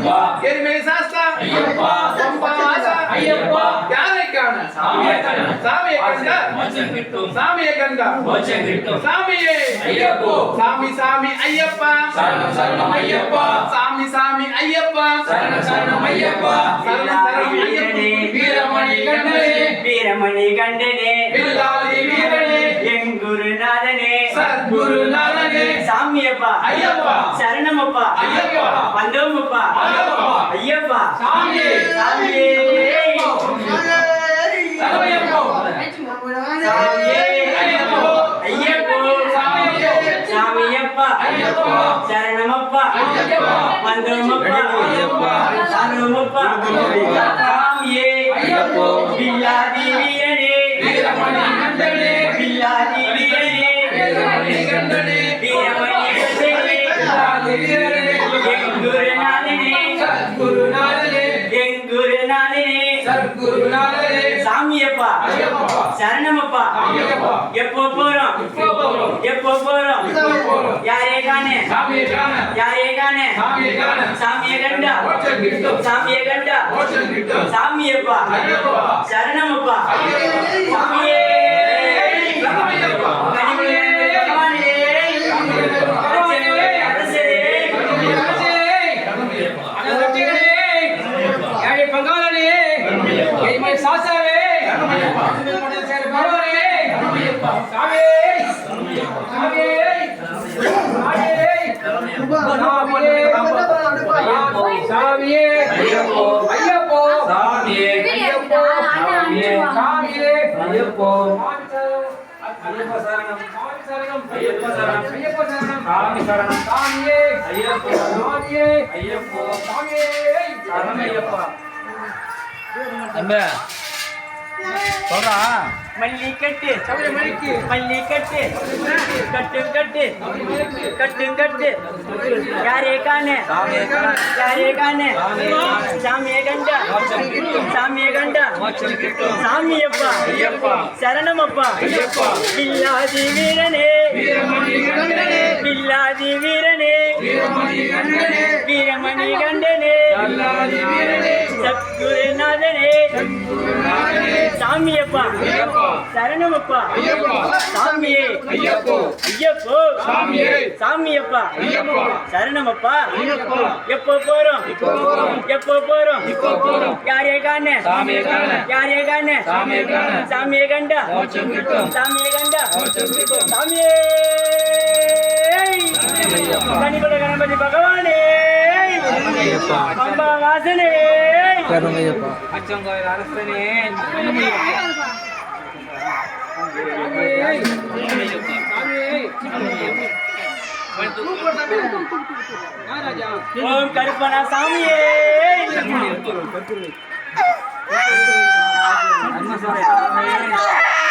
ஐயப்பா எருமை சாஸ்தா ஐயப்பா பம்பாசா ஐயப்பா யாரை காண சாமியை கண்டா மோட்சம் கிட்டும் சாமியை கண்டா மோட்சம் கிட்டும் சாமியே ஐயப்போ சாமி சாமி ஐயப்பா சரணம் சரணம் ஐயப்பா சாமி சாமி ஐயப்பா சரணம் சரணம் ஐயப்பா சரணம் சரணம் ஐயப்பா வீரமணி கண்டனே வீரமணி கண்டனே வில்லாதி வீரனே என் குருநாதனே சத்குருநாதனே சாமியப்பா ஐயப்பா சரணமப்பா ஐயப்பா வந்தோமப்பா ஐயப்பா ஐயப்பா சாமியே சாமியே சரணமையப்போ சாமியே ஐயப்போ ஐயப்போ சாமியே சாமியப்பா ஐயப்பா சரணமப்பா ஐயப்பா வந்தோமப்பா ஐயப்பா சரணமப்பா சாமியே ஐயப்போ வில்லாதி வீரனே வீரமணி கண்டனே வில்லாதி வீரனே வீரமணி கண்டனே வீரமணி கண்டனே வில்லாதி வீரனே என் குருநாதனே சத்குருநாதனே என் குருநாதனே சத்குருநாதனே சாமியப்பா ஐயப்பா சரணமப்பா ஐயப்பா எப்போ போறோம் இப்போ போறோம் எப்போ போறோம் இப்போ போறோம் யாரே காணே சாமியை காண யாரே காணே சாமியை காண சாமியை கண்டா மோட்சம் கிட்டும் சாமியை கண்டா மோட்சம் கிட்டும் சாமியப்பா ஐயப்பா சரணமப்பா ஐயப்பா சாமியே சரணமையப்பா கனிமொழி பகவானே அரசே சாமியே ஐயப்போ ஐயப்போ சாமியே ஐயப்போ சாமியே சாமியே ஐயப்போ ஐயப்ப சரணம் சாமி சரணம் ஐயப்ப சரணம் ஐயப்ப சரணம் சாமி சரணம் சாமியே ஐயப்போ சாமியே ஐயப்போ சாமியே சரணமையப்பா அன்பே சொல்றா மல்லிக்கட்டு சபரிமலைக்கு மல்லிக்கட்டு கட்டு கட்டு கட்டு கட்டு யாரே காணே யாரே காணே சாமியை கண்டா சாமியை கண்டா சாமியப்பா ஐயப்பா சரணமப்பா ஐயப்பா வில்லாதி வீரனே வீரமணி கண்டனே வில்லாதி வீரனே வீரமணி கண்டனே வீரமணி கண்டனே வில்லாதி வீரனே சத்குருநாதனே சத்குருநாதனே சாமியப்பா ஐயப்பா சரணமப்பா ஐயப்பா சாமியே ஐயப்போ ஐயப்போ சாமியே சாமியப்பா ஐயப்பா சரணமப்பா ஐயப்பா எப்போ போறோம் இப்போ போறோம் எப்போ போறோம் இப்போ போறோம் யாரே காணே சாமியை காண யாரே காணே சாமியை காண சாமியை கண்டா மோட்சம் கிட்டும் சாமியை கண்டா மோட்சம் கிட்டும் சாமியே கனிபல கணபதி பகவானே பம்பா வாசனே கருமையப்பா அச்சங்கோயில் அரசனே ஓம் கருப்பனா சாமியே அண்ணா